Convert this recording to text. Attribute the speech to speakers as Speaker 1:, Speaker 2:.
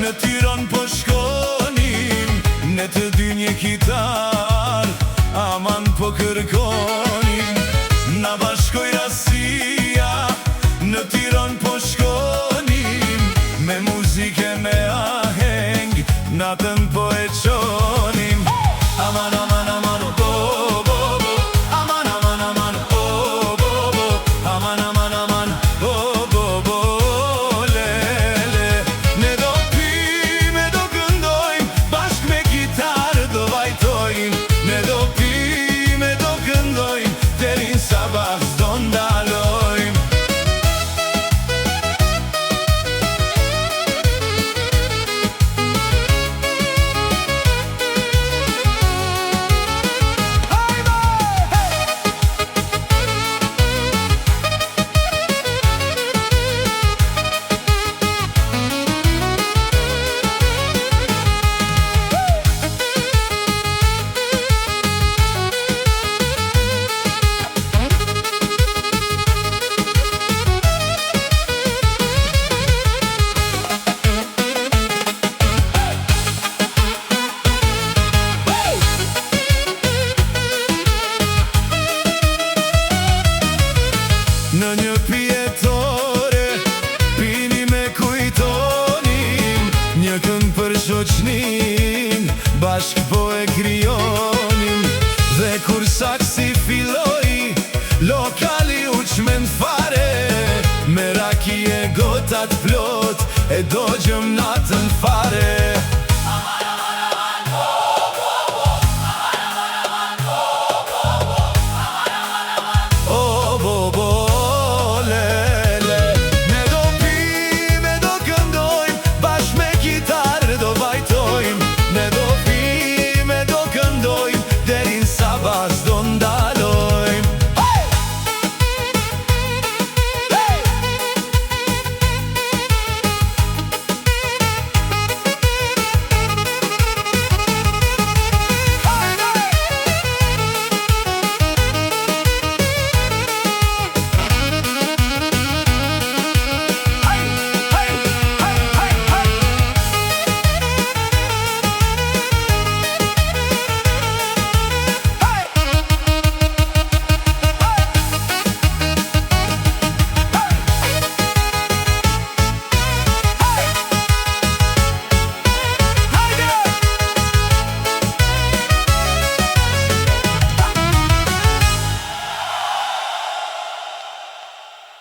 Speaker 1: Në Tiranë po shkonim, ne të dy një kitar, aman po kërkonim. Na bashkoj rasia, në Tiranë po shkonim, me muzike, me aheng, natën po e qonim. Aman, aman, aman, bo, bo, bo, aman, aman, aman, bo, bo, bo, aman, aman, aman, bo, bo, bo, le, le. Ne do pime, do këndojmë, bashk me gitarë do vajtojmë. Ne do pime, do këndojmë, derin sabah s'do ndalojmë. Në një pjetore, pini me kujtonim, një këngë për shoqnin, bashk po e kryonim. Dhe kur saksi filloi, lokali u qmen fare, me raki e gotat plot, e do